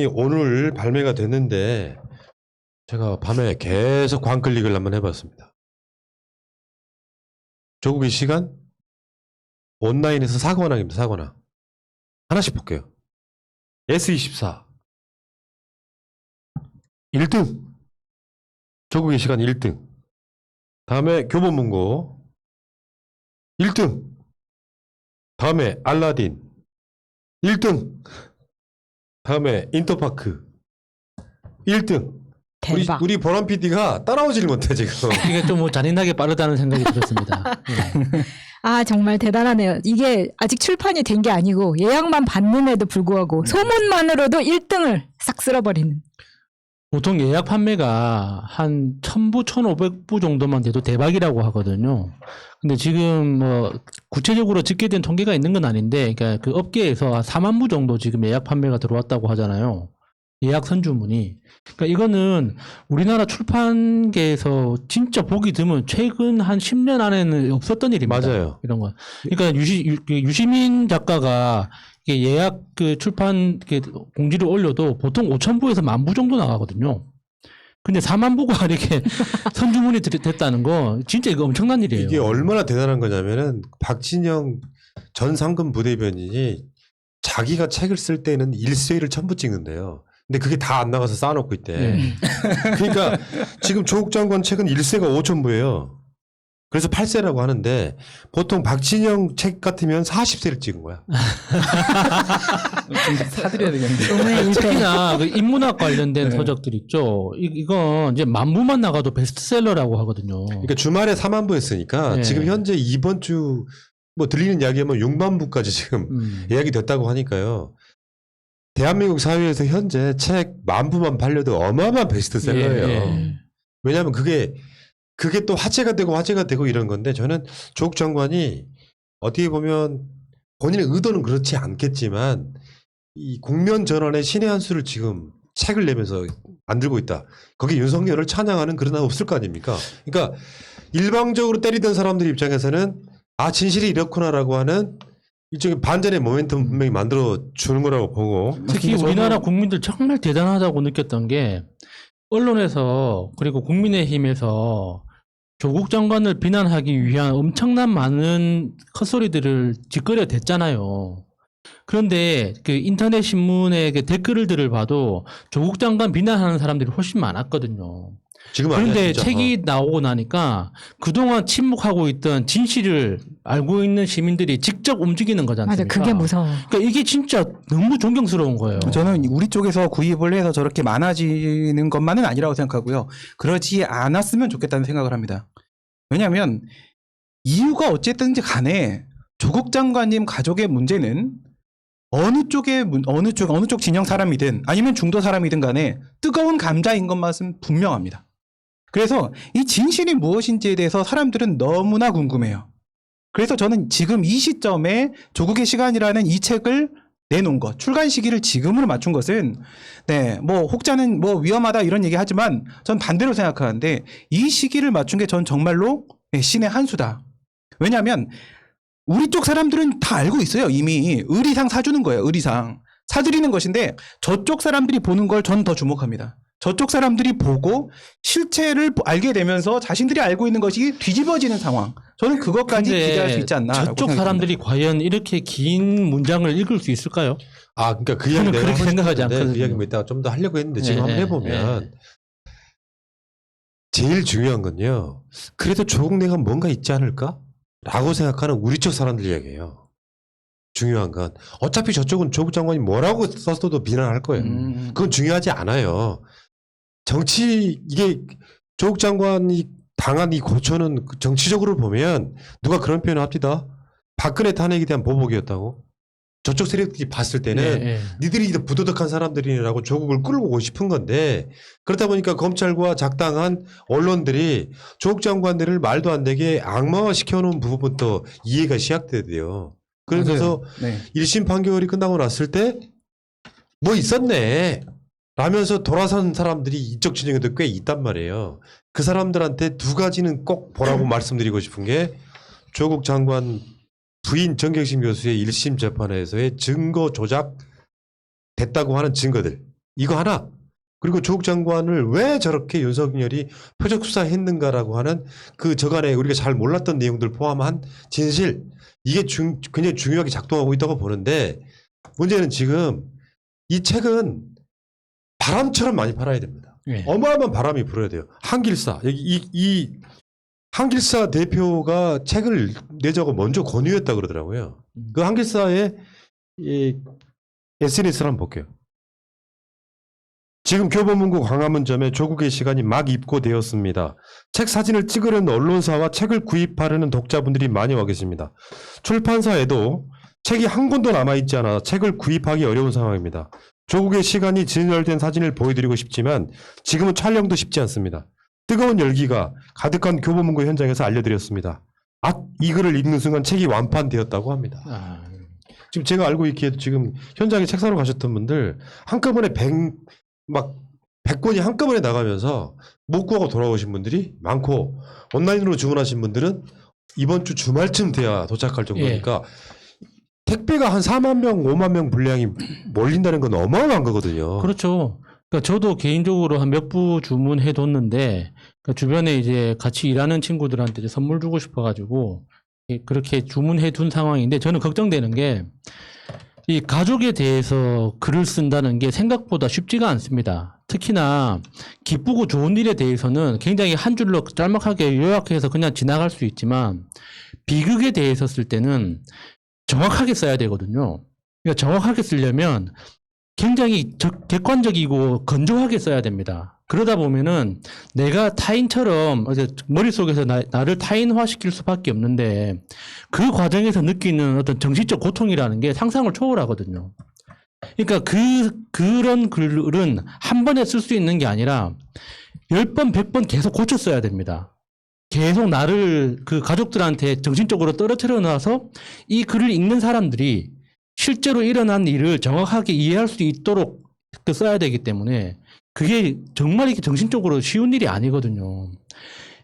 오늘 발매가 됐는데 제가 밤에 계속 광클릭을 한번 해봤습니다. 조국의 시간 온라인에서 사관왕입니다. 사관왕. 하나씩 볼게요. S24 1등. 조국의 시간 1등. 다음에 교보문고 1등. 다음에 알라딘 1등. 다음에 인터파크 1등. 대박. 우리 보람 PD가 따라오질 못해 지금. 이게 좀 뭐 잔인하게 빠르다는 생각이 들었습니다. 네. 아, 정말 대단하네요. 이게 아직 출판이 된 게 아니고 예약만 받는에도 불구하고 소문만으로도 1등을 싹 쓸어버리는. 보통 예약 판매가 한 1000부, 1500부 정도만 돼도 대박이라고 하거든요. 근데 지금 뭐 구체적으로 집계된 통계가 있는 건 아닌데, 그러니까 그 업계에서 한 4만 부 정도 지금 예약 판매가 들어왔다고 하잖아요. 예약 선주문이. 그러니까 이거는 우리나라 출판계에서 진짜 보기 드문 최근 한 10년 안에는 없었던 일입니다. 맞아요. 이런 건. 그러니까 유시민 작가가 이게 예약 그 출판 공지를 올려도 보통 5,000부에서 10,000부 정도 나가거든요. 근데 4만 부가 이렇게 선주문이 됐다는 거 진짜 이거 엄청난 일이에요. 이게 얼마나 대단한 거냐면은 박진영 전 상금 부대변인이 자기가 책을 쓸 때는 일쇄를 전부 찍는데요. 근데 그게 다 안 나가서 쌓아놓고 있대. 네. 그러니까 지금 조국 장관 책은 일쇄가 5,000부예요. 그래서 8세라고 하는데 보통 박진영 책 같으면 40세를 찍은 거야. 좀 사드려야 되겠는데. 너무의 일패. 특히나 그 인문학 관련된 네. 서적들 있죠. 이건 이제 10,000부만 나가도 베스트셀러라고 하거든요. 그러니까 주말에 4만 부 했으니까 네. 지금 현재 이번 주 뭐 들리는 이야기하면 6만 부까지 지금 예약이 됐다고 하니까요. 대한민국 사회에서 현재 책 10,000부만 팔려도 어마어마한 베스트셀러예요. 예. 왜냐하면 그게 또 화제가 되고 이런 건데 저는 조국 장관이 어떻게 보면 본인의 의도는 그렇지 않겠지만 이 국면 전환의 신의 한 수를 지금 책을 내면서 만들고 있다. 거기 윤석열을 찬양하는 그런 한 없을 거 아닙니까? 그러니까 일방적으로 때리던 사람들 입장에서는 아 진실이 이렇구나라고 하는 일종의 반전의 모멘텀 분명히 만들어 주는 거라고 보고 특히 우리나라 국민들 정말 대단하다고 느꼈던 게 언론에서 그리고 국민의힘에서 조국 장관을 비난하기 위한 엄청난 많은 헛소리들을 짓거려 댔잖아요. 그런데 그 인터넷 신문의 그 댓글들을 봐도 조국 장관 비난하는 사람들이 훨씬 많았거든요. 지금 아니야, 그런데 진짜. 책이 나오고 나니까 그동안 침묵하고 있던 진실을 알고 있는 시민들이 직접 움직이는 거지 맞아, 않습니까? 그게 무서워. 그러니까 이게 진짜 너무 존경스러운 거예요. 저는 우리 쪽에서 구입을 해서 저렇게 많아지는 것만은 아니라고 생각하고요. 그러지 않았으면 좋겠다는 생각을 합니다. 왜냐하면 이유가 어쨌든지 간에 조국 장관님 가족의 문제는 어느 쪽 진영 사람이든 아니면 중도 사람이든 간에 뜨거운 감자인 것만은 분명합니다. 그래서 이 진실이 무엇인지에 대해서 사람들은 너무나 궁금해요. 그래서 저는 지금 이 시점에 조국의 시간이라는 이 책을 내놓은 것, 출간 시기를 지금으로 맞춘 것은, 네, 뭐, 혹자는 뭐 위험하다 이런 얘기 하지만 전 반대로 생각하는데 이 시기를 맞춘 게 전 정말로 신의 한 수다. 왜냐하면 우리 쪽 사람들은 다 알고 있어요. 이미 의리상 사주는 거예요. 의리상. 사드리는 것인데 저쪽 사람들이 보는 걸 전 더 주목합니다. 저쪽 사람들이 보고 실체를 알게 되면서 자신들이 알고 있는 것이 뒤집어지는 상황. 저는 그것까지 근데 기대할 수 있지 않나. 저쪽 사람들이 과연 이렇게 긴 문장을 읽을 수 있을까요? 아, 그러니까 그 이야기 저는 내가 그렇게 하고 생각하지 싶은데 않거든요. 그 이야기 뭐 이따가 좀 더 하려고 했는데 지금 네, 한번 해보면 제일 중요한 건요. 그래도 조국 내가 뭔가 있지 않을까? 라고 생각하는 우리 쪽 사람들 이야기예요. 중요한 건 어차피 저쪽은 조국 장관이 뭐라고 썼어도 비난할 거예요. 그건 중요하지 않아요. 이게 조국 장관이 당한 이 고초는 정치적으로 보면 누가 그런 표현을 합니다. 박근혜 탄핵에 대한 보복이었다고. 저쪽 세력들이 봤을 때는 예. 니들이 부도덕한 사람들이라고 조국을 끌고 오고 싶은 건데 그렇다 보니까 검찰과 작당한 언론들이 조국 장관들을 말도 안 되게 악마화 시켜놓은 부분부터 이해가 시작돼요. 그래서 네. 1심 판결이 끝나고 났을 때 뭐 있었네 라면서 돌아선 사람들이 이쪽 진영에도 꽤 있단 말이에요. 그 사람들한테 두 가지는 꼭 보라고 말씀드리고 싶은 게 조국 장관 부인 정경심 교수의 1심 재판에서의 증거 조작 됐다고 하는 증거들 이거 하나. 그리고 조국 장관을 왜 저렇게 윤석열이 표적 수사했는가라고 하는 그 저간에 우리가 잘 몰랐던 내용들 포함한 진실. 이게 굉장히 중요하게 작동하고 있다고 보는데 문제는 지금 이 책은 바람처럼 많이 팔아야 됩니다. 예. 어마어마한 바람이 불어야 돼요. 한길사. 이 한길사 대표가 책을 내자고 먼저 권유했다 그러더라고요. 그 한길사의 이 SNS를 한번 볼게요. 지금 교보문고 광화문점에 조국의 시간이 막 입고되었습니다. 책 사진을 찍으려는 언론사와 책을 구입하려는 독자분들이 많이 와 계십니다. 출판사에도 책이 한 권도 남아있지 않아 책을 구입하기 어려운 상황입니다. 조국의 시간이 진열된 사진을 보여드리고 싶지만 지금은 촬영도 쉽지 않습니다. 뜨거운 열기가 가득한 교보문고 현장에서 알려드렸습니다. 이 글을 읽는 순간 책이 완판되었다고 합니다. 아, 지금 제가 알고 있기에도 지금 현장에 책 사러 가셨던 분들 한꺼번에 100권이 한꺼번에 나가면서 못 구하고 돌아오신 분들이 많고 온라인으로 주문하신 분들은 이번 주 주말쯤 돼야 도착할 정도니까 택배가 한 4만 명, 5만 명 분량이 몰린다는 건 어마어마한 거거든요. 그렇죠. 그러니까 저도 개인적으로 한 몇 부 주문해 뒀는데 그러니까 주변에 이제 같이 일하는 친구들한테 이제 선물 주고 싶어가지고 그렇게 주문해 둔 상황인데 저는 걱정되는 게 이 가족에 대해서 글을 쓴다는 게 생각보다 쉽지가 않습니다. 특히나 기쁘고 좋은 일에 대해서는 굉장히 한 줄로 짤막하게 요약해서 그냥 지나갈 수 있지만 비극에 대해서 쓸 때는 정확하게 써야 되거든요. 그러니까 정확하게 쓰려면 굉장히 객관적이고 건조하게 써야 됩니다. 그러다 보면은 내가 타인처럼 머릿속에서 나를 타인화시킬 수밖에 없는데 그 과정에서 느끼는 어떤 정신적 고통이라는 게 상상을 초월하거든요. 그러니까 그런 글은 한 번에 쓸 수 있는 게 아니라 10번, 100번 계속 고쳐 써야 됩니다. 계속 나를 그 가족들한테 정신적으로 떨어뜨려 놔서 이 글을 읽는 사람들이 실제로 일어난 일을 정확하게 이해할 수 있도록 써야 되기 때문에 그게 정말 이렇게 정신적으로 쉬운 일이 아니거든요.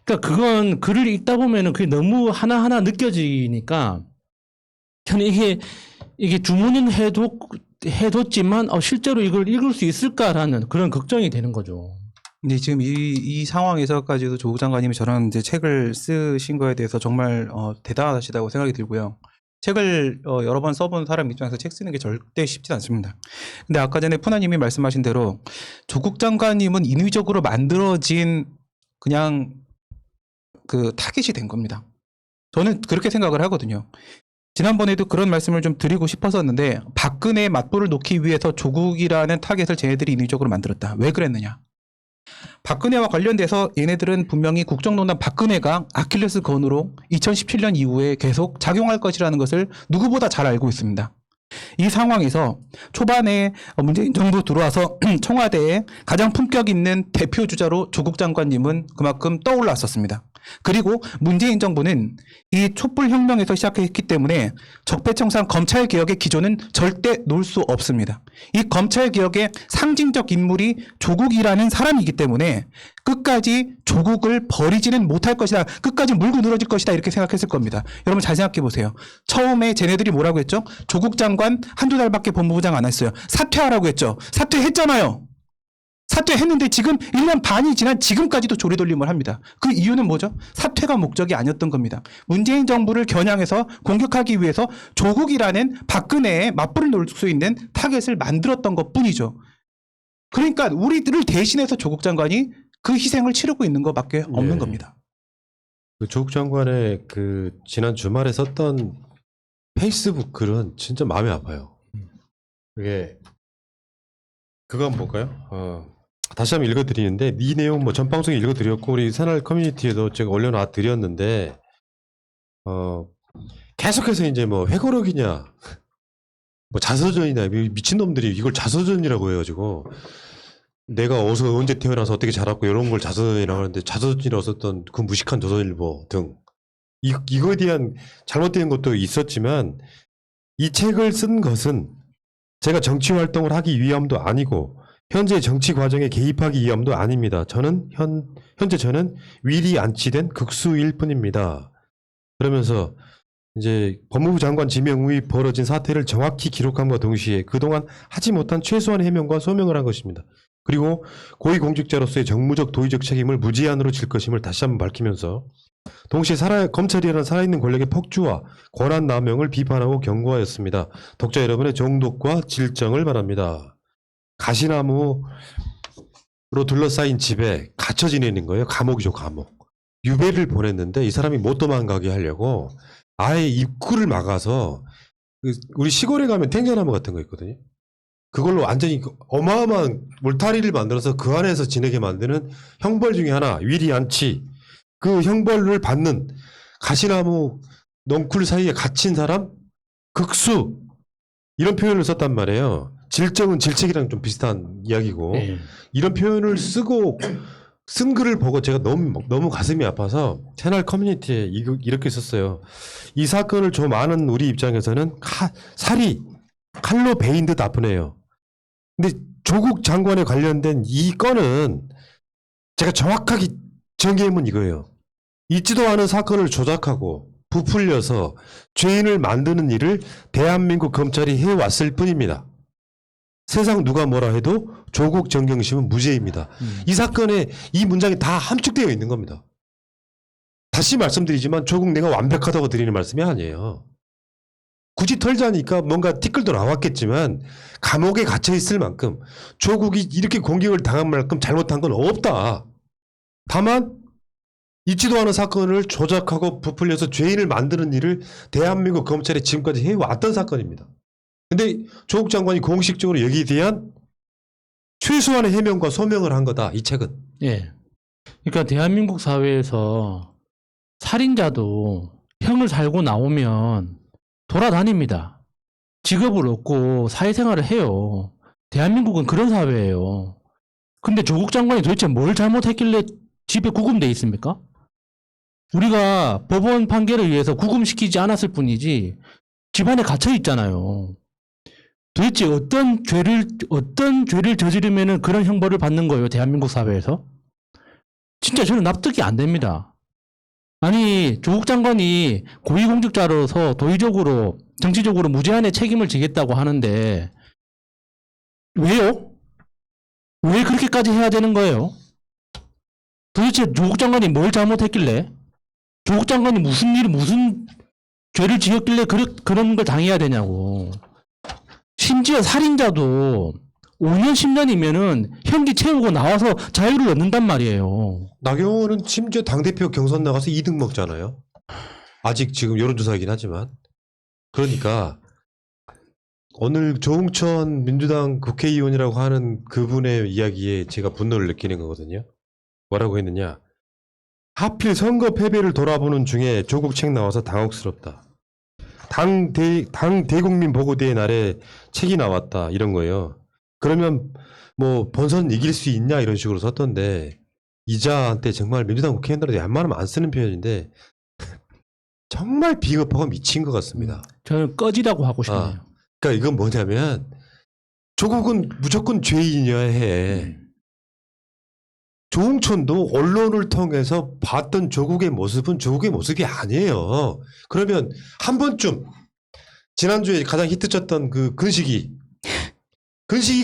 그러니까 그건 글을 읽다 보면은 그게 너무 하나하나 느껴지니까 저는 이게 주문은 해뒀지만 실제로 이걸 읽을 수 있을까라는 그런 걱정이 되는 거죠. 근데 지금 이 상황에서까지도 조국 장관님이 저런 이제 책을 쓰신 거에 대해서 정말 대단하시다고 생각이 들고요. 책을 여러 번 써본 사람 입장에서 책 쓰는 게 절대 쉽지 않습니다. 근데 아까 전에 푸나님이 말씀하신 대로 조국 장관님은 인위적으로 만들어진 그냥 그 타깃이 된 겁니다. 저는 그렇게 생각을 하거든요. 지난번에도 그런 말씀을 좀 드리고 싶었었는데 박근혜의 맞불을 놓기 위해서 조국이라는 타겟을 쟤네들이 인위적으로 만들었다. 왜 그랬느냐? 박근혜와 관련돼서 얘네들은 분명히 국정농단 박근혜가 아킬레스 건으로 2017년 이후에 계속 작용할 것이라는 것을 누구보다 잘 알고 있습니다. 이 상황에서 초반에 문재인 정부 들어와서 청와대에 가장 품격 있는 대표 주자로 조국 장관님은 그만큼 떠올랐었습니다. 그리고 문재인 정부는 이 촛불 혁명에서 시작했기 때문에 적폐청산 검찰개혁의 기조는 절대 놓을 수 없습니다. 이 검찰개혁의 상징적 인물이 조국이라는 사람이기 때문에 끝까지 조국을 버리지는 못할 것이다. 끝까지 물고 늘어질 것이다. 이렇게 생각했을 겁니다. 여러분 잘 생각해 보세요. 처음에 쟤네들이 뭐라고 했죠? 조국 장관 한두 달밖에 법무부장 안 했어요. 사퇴하라고 했죠. 사퇴했잖아요. 사퇴했는데 지금 1년 반이 지난 지금까지도 조리돌림을 합니다. 그 이유는 뭐죠? 사퇴가 목적이 아니었던 겁니다. 문재인 정부를 겨냥해서 공격하기 위해서 조국이라는 박근혜의 맞불을 놓을 수 있는 타겟을 만들었던 것뿐이죠. 그러니까 우리들을 대신해서 조국 장관이 그 희생을 치르고 있는 것밖에 없는 겁니다. 그 조국 장관의 그 지난 주말에 썼던 페이스북 글은 진짜 마음이 아파요. 그게 그거 한번 볼까요? 다시 한번 읽어드리는데 이 내용 뭐 전 방송에 읽어드렸고 우리 새날 커뮤니티에도 제가 올려놔 드렸는데 계속해서 이제 뭐 회고록이냐 뭐 자서전이냐 미친놈들이 이걸 자서전이라고 해가지고 내가 언제 태어나서 어떻게 자랐고 이런 걸 자서전이라고 하는데 자서전이라고 썼던 그 무식한 조선일보 등 이거에 대한 잘못된 것도 있었지만 이 책을 쓴 것은 제가 정치 활동을 하기 위함도 아니고 현재 정치 과정에 개입하기 위함도 아닙니다. 현재 저는 위리 안치된 극수일 뿐입니다. 그러면서 이제 법무부 장관 지명 후에 벌어진 사태를 정확히 기록함과 동시에 그동안 하지 못한 최소한의 해명과 소명을 한 것입니다. 그리고 고위공직자로서의 정무적 도의적 책임을 무제한으로 질 것임을 다시 한번 밝히면서 동시에 검찰이라는 살아있는 권력의 폭주와 권한 남용을 비판하고 경고하였습니다. 독자 여러분의 정독과 질정을 바랍니다. 가시나무로 둘러싸인 집에 갇혀 지내는 거예요. 감옥이죠, 감옥. 유배를 보냈는데 이 사람이 못 도망가게 하려고 아예 입구를 막아서 우리 시골에 가면 탱자나무 같은 거 있거든요. 그걸로 완전히 어마어마한 울타리를 만들어서 그 안에서 지내게 만드는 형벌 중에 하나, 위리안치. 그 형벌을 받는 가시나무 넝쿨 사이에 갇힌 사람 극수, 이런 표현을 썼단 말이에요. 질정은 질책이랑 좀 비슷한 이야기고 네. 이런 표현을 쓰고 쓴 글을 보고 제가 너무 가슴이 아파서 채널 커뮤니티에 이렇게 썼어요. 이 사건을 좀 아는 우리 입장에서는 살이 칼로 베인 듯 아프네요. 근데 조국 장관에 관련된 이 건은 제가 정확하게 정의해본 이거예요. 있지도 않은 사건을 조작하고 부풀려서 죄인을 만드는 일을 대한민국 검찰이 해왔을 뿐입니다. 세상 누가 뭐라 해도 조국 정경심은 무죄입니다. 이 사건에 이 문장이 다 함축되어 있는 겁니다. 다시 말씀드리지만 조국 내가 완벽하다고 드리는 말씀이 아니에요. 굳이 털자니까 뭔가 티끌도 나왔겠지만 감옥에 갇혀 있을 만큼 조국이 이렇게 공격을 당한 만큼 잘못한 건 없다. 다만 있지도 않은 사건을 조작하고 부풀려서 죄인을 만드는 일을 대한민국 검찰이 지금까지 해왔던 사건입니다. 근데 조국 장관이 공식적으로 여기에 대한 최소한의 해명과 소명을 한 거다, 이 책은. 예. 그러니까 대한민국 사회에서 살인자도 형을 살고 나오면 돌아다닙니다. 직업을 얻고 사회생활을 해요. 대한민국은 그런 사회예요. 근데 조국 장관이 도대체 뭘 잘못했길래 집에 구금돼 있습니까? 우리가 법원 판결에 의해서 구금시키지 않았을 뿐이지 집안에 갇혀 있잖아요. 도대체 어떤 죄를 저지르면은 그런 형벌을 받는 거예요, 대한민국 사회에서? 진짜 저는 납득이 안 됩니다. 아니, 조국 장관이 고위공직자로서 도의적으로, 정치적으로 무제한의 책임을 지겠다고 하는데, 왜요? 왜 그렇게까지 해야 되는 거예요? 도대체 조국 장관이 뭘 잘못했길래? 조국 장관이 무슨 죄를 지었길래 그런 걸 당해야 되냐고. 심지어 살인자도 5년, 10년이면은 형기 채우고 나와서 자유를 얻는단 말이에요. 나경원은 심지어 당대표 경선 나가서 2등 먹잖아요. 아직 지금 여론조사이긴 하지만. 그러니까 오늘 조응천 민주당 국회의원이라고 하는 그분의 이야기에 제가 분노를 느끼는 거거든요. 뭐라고 했느냐. 하필 선거 패배를 돌아보는 중에 조국 책 나와서 당혹스럽다. 당 대국민 보고대회 날에 책이 나왔다, 이런 거예요. 그러면 뭐 본선 이길 수 있냐 이런 식으로 썼던데, 이자한테 정말 민주당 국회의원들한테 웬만하면 안 쓰는 표현인데 정말 비겁하고 미친 것 같습니다. 저는 꺼지라고 하고 싶네요. 그러니까 이건 뭐냐면 조국은 무조건 죄인이어야 해. 조응천도 언론을 통해서 봤던 조국의 모습은 조국의 모습이 아니에요. 그러면 한 번쯤 지난주에 가장 히트쳤던 그 근식이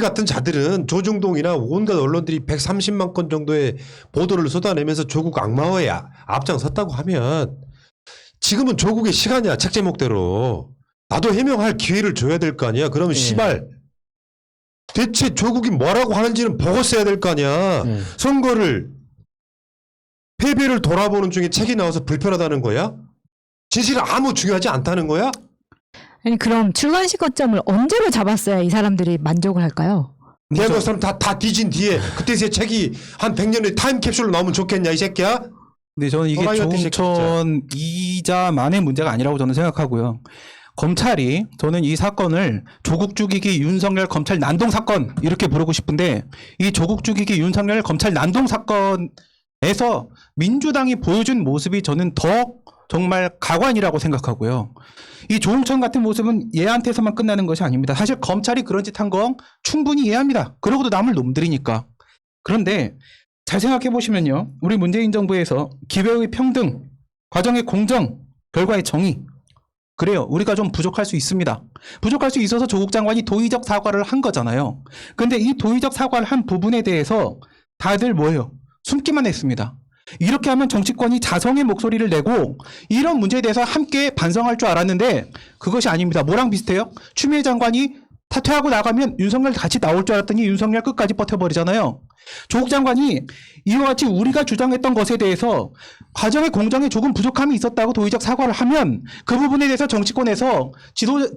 같은 자들은 조중동이나 온갖 언론들이 130만 건 정도의 보도를 쏟아내면서 조국 악마화에 앞장섰다고 하면 지금은 조국의 시간이야. 책 제목대로. 나도 해명할 기회를 줘야 될 거 아니야. 그러면 시발 대체 조국이 뭐라고 하는지는 보고 써야 될 거 아니야. 선거를 패배를 돌아보는 중에 책이 나와서 불편하다는 거야? 진실은 아무 중요하지 않다는 거야? 아니 그럼 출간 시거점을 언제로 잡았어야 이 사람들이 만족을 할까요? 대한민국 사람 다 뒤진 뒤에 그때 제 책이 한 100년의 타임캡슐로 나오면 좋겠냐, 이 새끼야? 근데 저는 이게 호랑이 같은 새끼 조응천 이자만의 문제가 아니라고 저는 생각하고요. 검찰이, 저는 이 사건을 조국 죽이기 윤석열 검찰 난동 사건 이렇게 부르고 싶은데, 이 조국 죽이기 윤석열 검찰 난동 사건에서 민주당이 보여준 모습이 저는 더 정말 가관이라고 생각하고요. 이 조응천 같은 모습은 얘한테서만 끝나는 것이 아닙니다. 사실 검찰이 그런 짓 한 건 충분히 이해합니다. 그러고도 남을 놈들이니까. 그런데 잘 생각해 보시면요, 우리 문재인 정부에서 기회의 평등, 과정의 공정, 결과의 정의, 그래요. 우리가 좀 부족할 수 있습니다. 부족할 수 있어서 조국 장관이 도의적 사과를 한 거잖아요. 근데 이 도의적 사과를 한 부분에 대해서 다들 뭐예요? 숨기만 했습니다. 이렇게 하면 정치권이 자성의 목소리를 내고 이런 문제에 대해서 함께 반성할 줄 알았는데 그것이 아닙니다. 뭐랑 비슷해요? 추미애 장관이 사퇴하고 나가면 윤석열 같이 나올 줄 알았더니 윤석열 끝까지 버텨버리잖아요. 조국 장관이 이와 같이 우리가 주장했던 것에 대해서 과정의 공정에 조금 부족함이 있었다고 도의적 사과를 하면 그 부분에 대해서 정치권에서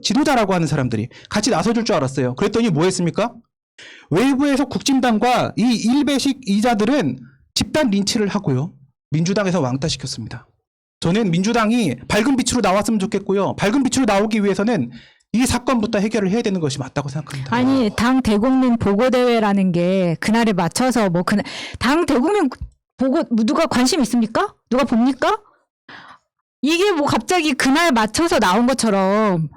지도자라고 하는 사람들이 같이 나서줄 줄 알았어요. 그랬더니 뭐 했습니까? 외부에서 국진당과 이 일베식 이자들은 집단 린치를 하고요. 민주당에서 왕따시켰습니다. 저는 민주당이 밝은 빛으로 나왔으면 좋겠고요. 밝은 빛으로 나오기 위해서는 이 사건부터 해결을 해야 되는 것이 맞다고 생각합니다. 아니 당 대국민 보고 대회라는 게 그날에 맞춰서 뭐 그날 당 대국민 보고 누가 관심 있습니까? 누가 봅니까? 이게 뭐 갑자기 그날 맞춰서 나온 것처럼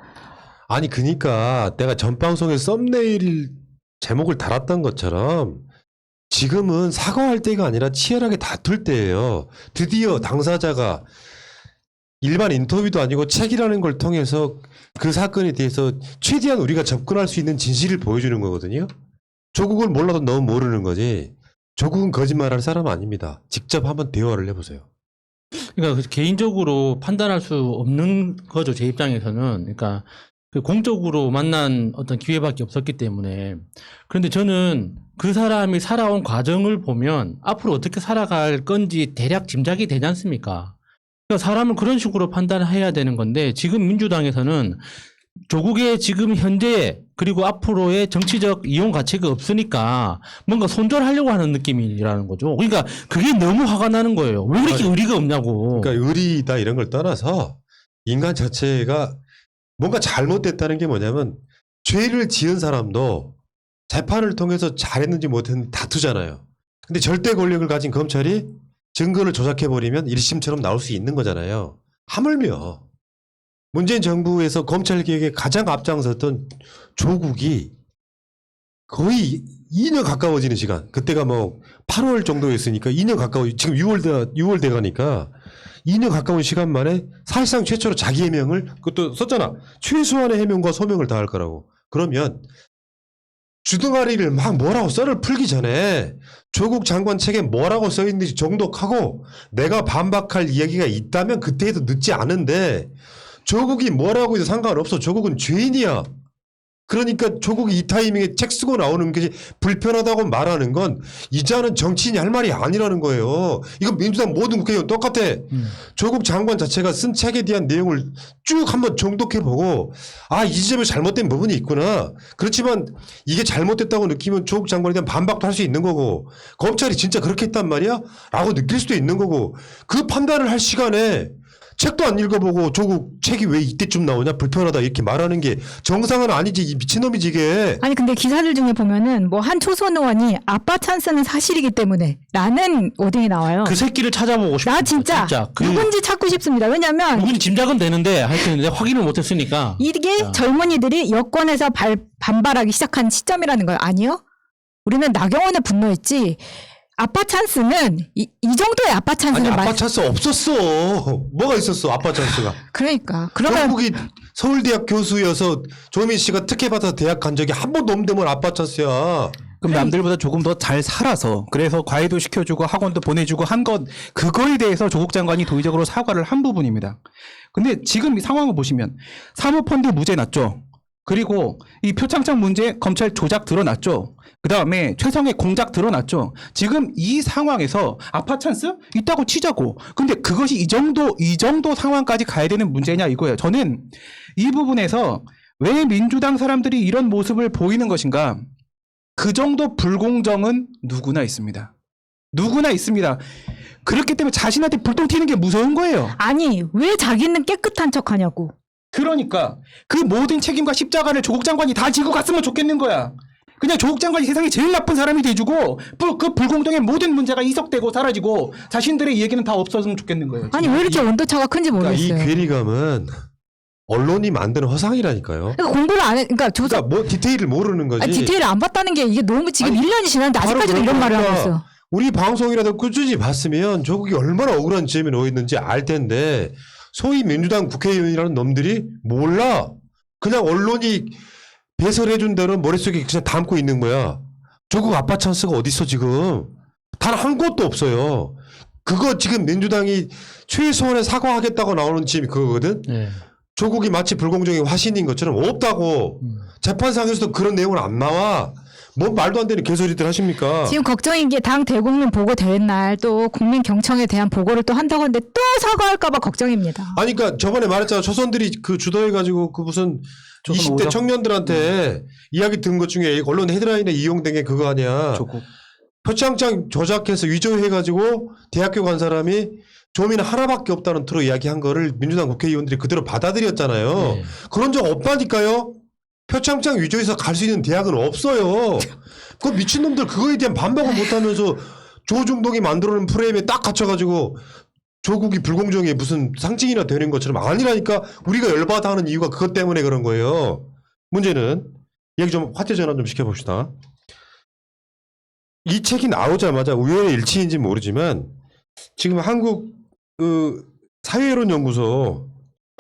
아니 그니까 내가 전 방송에 썸네일 제목을 달았던 것처럼 지금은 사과할 때가 아니라 치열하게 다툴 때예요. 드디어 당사자가 일반 인터뷰도 아니고 책이라는 걸 통해서 그 사건에 대해서 최대한 우리가 접근할 수 있는 진실을 보여주는 거거든요. 조국을 몰라도 너무 모르는 거지. 조국은 거짓말할 사람 아닙니다. 직접 한번 대화를 해보세요. 그러니까 개인적으로 판단할 수 없는 거죠. 제 입장에서는. 그러니까 그 공적으로 만난 어떤 기회밖에 없었기 때문에. 그런데 저는 그 사람이 살아온 과정을 보면 앞으로 어떻게 살아갈 건지 대략 짐작이 되지 않습니까? 그러니까 사람을 그런 식으로 판단해야 되는 건데 지금 민주당에서는 조국의 지금 현재 그리고 앞으로의 정치적 이용 가치가 없으니까 뭔가 손절하려고 하는 느낌이라는 거죠. 그러니까 그게 너무 화가 나는 거예요. 왜 그렇게 의리가 없냐고. 그러니까 의리다 이런 걸 떠나서 인간 자체가 뭔가 잘못됐다는 게 뭐냐면 죄를 지은 사람도 재판을 통해서 잘했는지 못했는지 다투잖아요. 근데 절대 권력을 가진 검찰이 증거를 조작해버리면 1심처럼 나올 수 있는 거잖아요. 하물며 문재인 정부에서 검찰개혁에 가장 앞장섰던 조국이 거의 2년 가까워지는 시간, 그때가 뭐 8월 정도였으니까 2년 가까워, 지금 6월 돼가니까 2년 가까운 시간 만에 사실상 최초로 자기 해명을, 그것도 썼잖아. 최소한의 해명과 소명을 다할 거라고. 그러면 주둥아리를 막 뭐라고 썰을 풀기 전에 조국 장관 책에 뭐라고 써있는지 정독하고 내가 반박할 이야기가 있다면 그때 해도 늦지 않은데 조국이 뭐라고 해도 상관없어. 조국은 죄인이야. 그러니까 조국이 이 타이밍에 책 쓰고 나오는 게 불편하다고 말하는 건 이제는 정치인이 할 말이 아니라는 거예요. 이건 민주당 모든 국회의원 똑같아. 조국 장관 자체가 쓴 책에 대한 내용을 쭉 한번 정독해보고 아, 이 지점에 잘못된 부분이 있구나. 그렇지만 이게 잘못됐다고 느끼면 조국 장관에 대한 반박도 할 수 있는 거고 검찰이 진짜 그렇게 했단 말이야? 라고 느낄 수도 있는 거고 그 판단을 할 시간에 책도 안 읽어보고 조국 책이 왜 이때쯤 나오냐 불편하다 이렇게 말하는 게 정상은 아니지. 이 미친놈이지 이게. 아니 근데 기사들 중에 보면은 뭐 한 초선 의원이 아빠 찬스는 사실이기 때문에 라는 워딩이 나와요. 그 새끼를 찾아보고 싶어요. 나 진짜 누군지 찾고 싶습니다. 왜냐면 누군지 짐작은 되는데 하여튼 내가 확인을 못했으니까. 이게 젊은이들이 여권에서 반발하기 시작한 시점이라는 거예요. 아니요. 우리는 나경원에 분노했지. 아빠 찬스는 이 정도의 아빠 아니 찬스는 아빠 찬스 없었어. 뭐가 있었어 아빠 찬스가. 그러니까 그러면 조국이 서울대학 교수여서 조민 씨가 특혜 받아서 대학 간 적이 한 번도 없는데 뭘 아빠 찬스야. 그럼 남들보다 조금 더 잘 살아서 그래서 과외도 시켜주고 학원도 보내주고 한 것 그거에 대해서 조국 장관이 도의적으로 사과를 한 부분입니다. 근데 지금 이 상황을 보시면 사모펀드 무죄 났죠. 그리고 이 표창장 문제 검찰 조작 드러났죠. 그 다음에 최성의 공작 드러났죠. 지금 이 상황에서 아파 찬스 있다고 치자고. 근데 그것이 이 정도 상황까지 가야 되는 문제냐 이거예요. 저는 이 부분에서 왜 민주당 사람들이 이런 모습을 보이는 것인가? 그 정도 불공정은 누구나 있습니다. 누구나 있습니다. 그렇기 때문에 자신한테 불똥 튀는 게 무서운 거예요. 아니 왜 자기는 깨끗한 척하냐고. 그러니까 그 모든 책임과 십자가를 조국 장관이 다 지고 갔으면 좋겠는 거야. 그냥 조국 장관이 세상에 제일 나쁜 사람이 돼주고 그 불공정의 모든 문제가 이석되고 사라지고 자신들의 얘기는 다 없어졌으면 좋겠는 거예요. 아니 왜 이렇게 온도차가 큰지 그러니까 모르겠어요. 이 괴리감은 언론이 만드는 허상이라니까요. 그러니까 공부를 안 해. 그러니까 조사 그러니까 뭐 디테일을 모르는 거지. 디테일을 안 봤다는 게 이게 너무 지금 아니, 1년이 지났는데 바로 아직까지도 이런 말을 하고 있어. 우리 방송이라도 꾸준히 봤으면 조국이 얼마나 억울한 지점에 놓여 있는지 알 텐데 소위 민주당 국회의원이라는 놈들이 몰라. 그냥 언론이 배설해준 대로 머릿속에 그냥 담고 있는 거야. 조국 아빠 찬스가 어딨어 지금. 단 한 곳도 없어요. 그거 지금 민주당이 최소한의 사과하겠다고 나오는 지금 그거거든. 네. 조국이 마치 불공정의 화신인 것처럼 없다고. 재판상에서도 그런 내용은 안 나와. 뭔 말도 안 되는 개소리들 하십니까? 지금 걱정인 게 당 대국민 보고 대회 날 또 국민 경청에 대한 보고를 또 한다고 하는데 또 사과할까봐 걱정입니다. 아니, 그러니까 저번에 말했잖아. 조선들이 그 주도해가지고 그 무슨 조선 20대 오적? 청년들한테 이야기 들은 것 중에 언론 헤드라인에 이용된 게 그거 아니야. 조국. 표창장 조작해서 위조해가지고 대학교 간 사람이 조민 하나밖에 없다는 투로 이야기한 거를 민주당 국회의원들이 그대로 받아들였잖아요. 네. 그런 적 없다니까요. 표창장 위조해서 갈 수 있는 대학은 없어요. 그 미친놈들 그거에 대한 반박을 못하면서 조중동이 만들어놓은 프레임에 딱 갇혀가지고 조국이 불공정에 무슨 상징이나 되는 것처럼 아니라니까. 우리가 열받아 하는 이유가 그것 때문에 그런 거예요. 문제는 얘기 좀 화제 전환 좀 시켜봅시다. 이 책이 나오자마자 우연의 일치인지 모르지만 지금 한국 사회여론연구소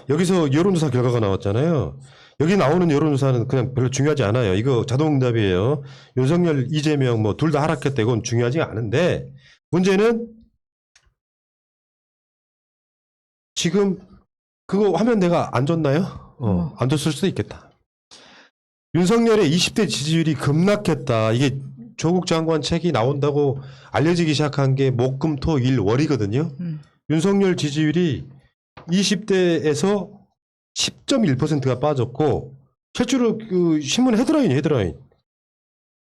여기서 여론조사 결과가 나왔잖아요. 여기 나오는 여론조사는 그냥 별로 중요하지 않아요. 이거 자동응답이에요. 윤석열, 이재명 뭐 둘 다 하락했다. 이건 중요하지 않은데 문제는 지금 그거 화면 내가 안 줬나요? 안 줬을 수도 있겠다. 윤석열의 20대 지지율이 급락했다. 이게 조국 장관 책이 나온다고 알려지기 시작한 게 목, 금, 토, 일, 월이거든요. 윤석열 지지율이 20대에서 10.1%가 빠졌고 실제로 그 신문 헤드라인.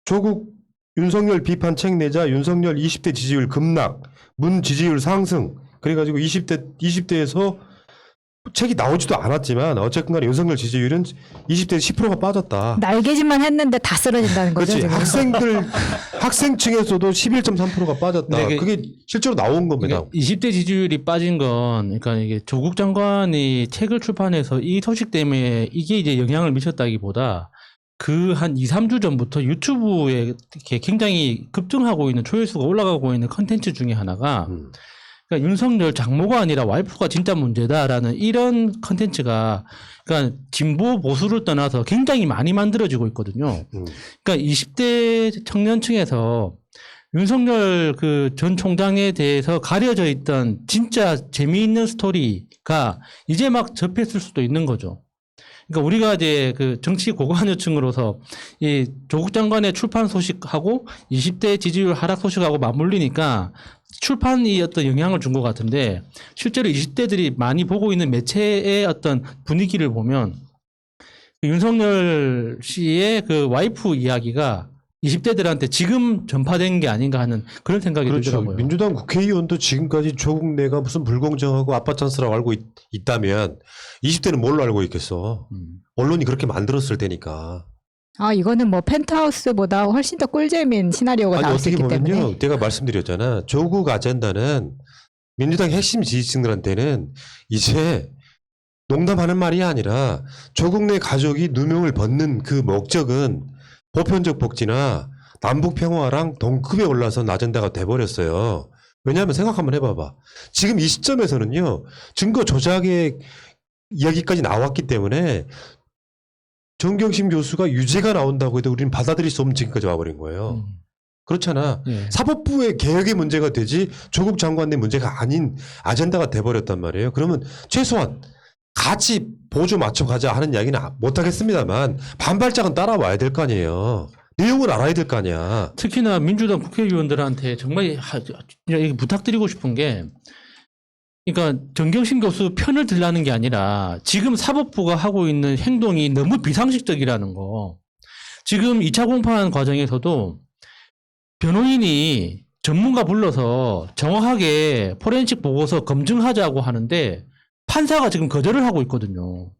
조국 윤석열 비판 책 내자 윤석열 20대 지지율 급락, 문 지지율 상승. 그래가지고 20대에서 책이 나오지도 않았지만 어쨌든 간에 윤석열 지지율은 20대 10%가 빠졌다. 날개짓만 했는데 다 쓰러진다는 거죠. 그렇지. 지금. 학생층에서도 11.3%가 빠졌다. 네, 그게 실제로 나온 겁니다. 그러니까 20대 지지율이 빠진 건, 그러니까 이게 조국 장관이 책을 출판해서 이 소식 때문에 이게 이제 영향을 미쳤다기보다 그 한 2, 3주 전부터 유튜브에 이렇게 굉장히 급증하고 있는 조회수가 올라가고 있는 컨텐츠 중에 하나가 그러니까 윤석열 장모가 아니라 와이프가 진짜 문제다라는 이런 컨텐츠가 그러니까 진보 보수를 떠나서 굉장히 많이 만들어지고 있거든요. 그러니까 20대 청년층에서 윤석열 그 전 총장에 대해서 가려져 있던 진짜 재미있는 스토리가 이제 막 접했을 수도 있는 거죠. 그러니까 우리가 이제 그 정치 고관여층으로서 이 조국 장관의 출판 소식하고 20대 지지율 하락 소식하고 맞물리니까 출판이 어떤 영향을 준 것 같은데 실제로 20대들이 많이 보고 있는 매체의 어떤 분위기를 보면 윤석열 씨의 그 와이프 이야기가 20대들한테 지금 전파된 게 아닌가 하는 그런 생각이 그렇죠. 들더라고요. 민주당 국회의원도 지금까지 조국 내가 무슨 불공정하고 아빠 찬스라고 알고 있다면 20대는 뭘로 알고 있겠어. 언론이 그렇게 만들었을 테니까. 아 이거는 뭐 펜트하우스보다 훨씬 더 꿀잼인 시나리오가 아니 나올 수 어떻게 있기 보면요. 때문에. 내가 말씀드렸잖아. 조국 아젠다는 민주당 핵심 지지층들한테는 이제 농담하는 말이 아니라 조국 내 가족이 누명을 벗는 그 목적은 보편적 복지나 남북 평화랑 동급에 올라선 아젠다가 돼버렸어요. 왜냐하면 생각 한번 해봐봐. 지금 이 시점에서는요. 증거 조작의 이야기까지 나왔기 때문에 정경심 교수가 유죄가 나온다고 해도 우리는 받아들일 수 없는 지금까지 와버린 거예요. 그렇잖아. 예. 사법부의 개혁의 문제가 되지 조국 장관의 문제가 아닌 아젠다가 돼버렸단 말이에요. 그러면 최소한 같이 보조 맞춰가자 하는 이야기는 못하겠습니다만 반발짝은 따라와야 될 거 아니에요. 내용을 알아야 될 거 아니야. 특히나 민주당 국회의원들한테 정말 이게 부탁드리고 싶은 게 그러니까 정경심 교수 편을 들라는 게 아니라 지금 사법부가 하고 있는 행동이 너무 비상식적이라는 거. 지금 2차 공판 과정에서도 변호인이 전문가 불러서 정확하게 포렌식 보고서 검증하자고 하는데 판사가 지금 거절을 하고 있거든요.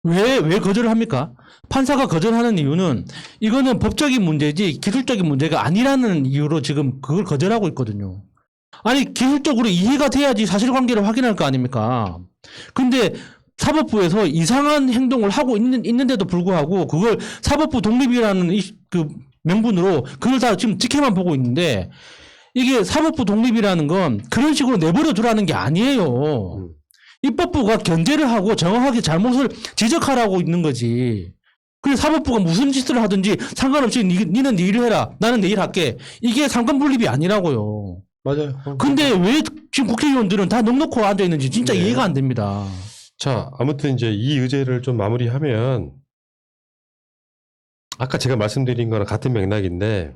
왜 거절을 합니까? 판사가 거절하는 이유는 이거는 법적인 문제지 기술적인 문제가 아니라는 이유로 지금 그걸 거절하고 있거든요. 아니 기술적으로 이해가 돼야지 사실관계를 확인할 거 아닙니까? 근데 사법부에서 이상한 행동을 하고 있는데도 불구하고 그걸 사법부 독립이라는 그 명분으로 그걸 다 지금 지켜만 보고 있는데 이게 사법부 독립이라는 건 그런 식으로 내버려 두라는 게 아니에요. 입법부가 견제를 하고 정확하게 잘못을 지적하라고 있는 거지. 그래서 사법부가 무슨 짓을 하든지 상관없이 니는 네 일을 해라. 나는 내 일 할게. 이게 상권 분립이 아니라고요. 맞아요. 근데 왜 지금 국회의원들은 다 넉넉히 앉아 있는지 진짜 네. 이해가 안 됩니다. 자, 아무튼 이제 이 의제를 좀 마무리하면 아까 제가 말씀드린 거랑 같은 맥락인데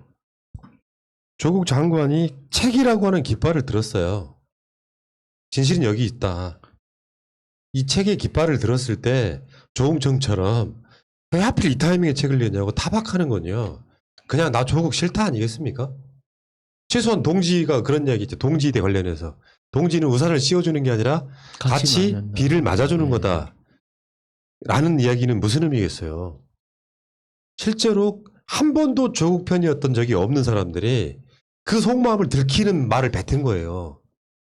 조국 장관이 책이라고 하는 깃발을 들었어요. 진실은 여기 있다. 이 책의 깃발을 들었을 때 조홍천처럼 왜 하필 이 타이밍에 책을 내냐고 타박하는 건요. 그냥 나 조국 싫다 아니겠습니까? 최소한 동지가 그런 이야기 있죠. 동지대 관련해서. 동지는 우산을 씌워주는 게 아니라 같이 맞는다. 비를 맞아주는 네. 거다. 라는 이야기는 무슨 의미겠어요. 실제로 한 번도 조국 편이었던 적이 없는 사람들이 그 속마음을 들키는 말을 뱉은 거예요.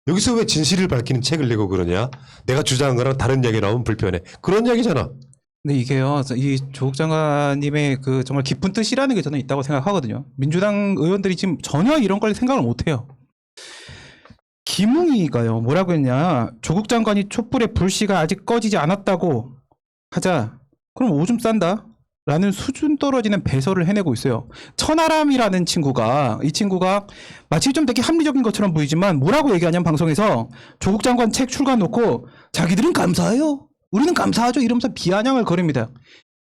여기서 왜 진실을 밝히는 책을 내고 그러냐? 내가 주장한 거랑 다른 이야기 나오면 불편해. 그런 이야기잖아. 근데 이게요, 이 조국 장관님의 그 정말 깊은 뜻이라는 게 저는 있다고 생각하거든요. 민주당 의원들이 지금 전혀 이런 걸 생각을 못 해요. 김웅이가요, 뭐라고 했냐. 조국 장관이 촛불의 불씨가 아직 꺼지지 않았다고 하자. 그럼 오줌 싼다? 라는 수준 떨어지는 배설을 해내고 있어요. 천하람이라는 친구가, 이 친구가 마치 좀 되게 합리적인 것처럼 보이지만 뭐라고 얘기하냐면 방송에서 조국 장관 책 출간 놓고 자기들은 감사해요. 우리는 감사하죠. 이러면서 비아냥을 거립니다.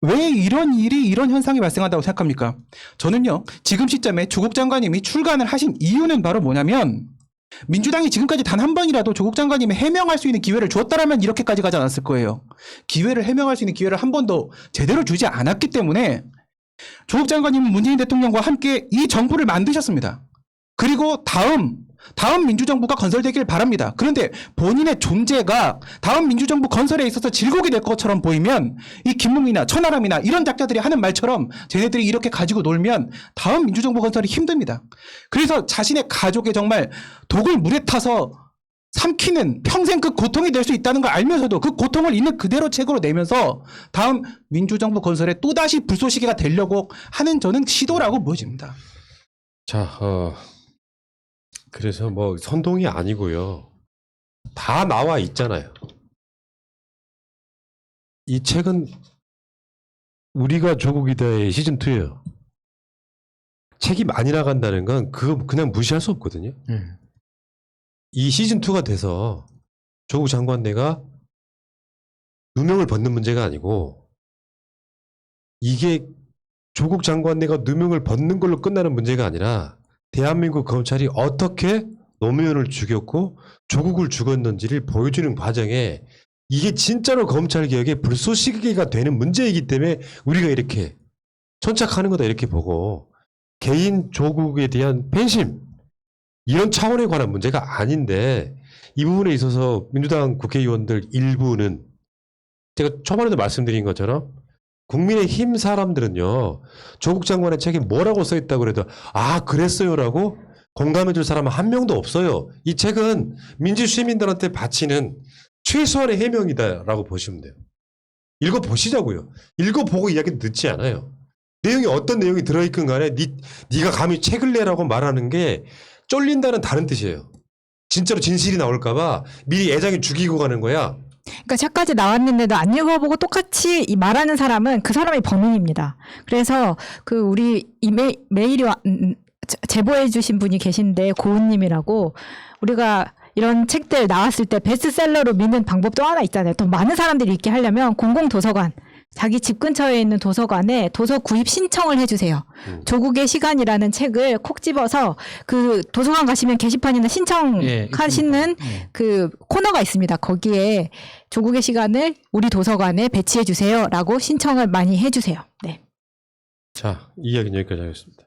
왜 이런 일이, 이런 현상이 발생한다고 생각합니까? 저는요, 지금 시점에 조국 장관님이 출간을 하신 이유는 바로 뭐냐면 민주당이 지금까지 단 한 번이라도 조국 장관님이 해명할 수 있는 기회를 주었다라면 이렇게까지 가지 않았을 거예요. 기회를 해명할 수 있는 기회를 한 번도 제대로 주지 않았기 때문에 조국 장관님은 문재인 대통령과 함께 이 정부를 만드셨습니다. 그리고 다음 민주정부가 건설되길 바랍니다. 그런데 본인의 존재가 다음 민주정부 건설에 있어서 질곡이 될 것처럼 보이면 이 김웅이나 천하람이나 이런 작자들이 하는 말처럼 쟤네들이 이렇게 가지고 놀면 다음 민주정부 건설이 힘듭니다. 그래서 자신의 가족의 정말 독을 물에 타서 삼키는 평생 그 고통이 될 수 있다는 걸 알면서도 그 고통을 있는 그대로 책으로 내면서 다음 민주정부 건설에 또다시 불쏘시개가 되려고 하는 저는 시도라고 보여집니다. 자, 그래서 뭐 선동이 아니고요. 다 나와 있잖아요. 이 책은 우리가 조국이다의 시즌2예요. 책이 많이 나간다는 건 그거 그냥 무시할 수 없거든요. 이 시즌2가 돼서 조국 장관내가 누명을 벗는 문제가 아니고 이게 조국 장관내가 누명을 벗는 걸로 끝나는 문제가 아니라 대한민국 검찰이 어떻게 노무현을 죽였고 조국을 죽였는지를 보여주는 과정에 이게 진짜로 검찰개혁의 불쏘시개가 되는 문제이기 때문에 우리가 이렇게 천착하는 거다 이렇게 보고 개인 조국에 대한 팬심 이런 차원에 관한 문제가 아닌데 이 부분에 있어서 민주당 국회의원들 일부는 제가 초반에도 말씀드린 것처럼 국민의힘 사람들은요 조국 장관의 책에 뭐라고 써있다고 그래도 아 그랬어요라고 공감해줄 사람은 한 명도 없어요. 이 책은 민주시민들한테 바치는 최소한의 해명이다라고 보시면 돼요. 읽어보시자고요. 읽어보고 이야기 듣지 않아요. 내용이 어떤 내용이 들어있건 간에 네가 감히 책을 내라고 말하는 게 쫄린다는 다른 뜻이에요. 진짜로 진실이 나올까봐 미리 애장이 죽이고 가는 거야. 그러니까 책까지 나왔는데도 안 읽어보고 똑같이 이 말하는 사람은 그 사람이 범인입니다. 그래서 그 우리 메일이 제보해 주신 분이 계신데 고은님이라고 우리가 이런 책들 나왔을 때 베스트셀러로 믿는 방법도 하나 있잖아요. 더 많은 사람들이 읽게 하려면 공공도서관 자기 집 근처에 있는 도서관에 도서 구입 신청을 해주세요. 조국의 시간이라는 책을 콕 집어서 그 도서관 가시면 게시판이나 신청하시는 그 코너가 있습니다. 거기에 조국의 시간을 우리 도서관에 배치해 주세요라고 신청을 많이 해주세요. 네. 자, 이 이야기는 여기까지 하겠습니다.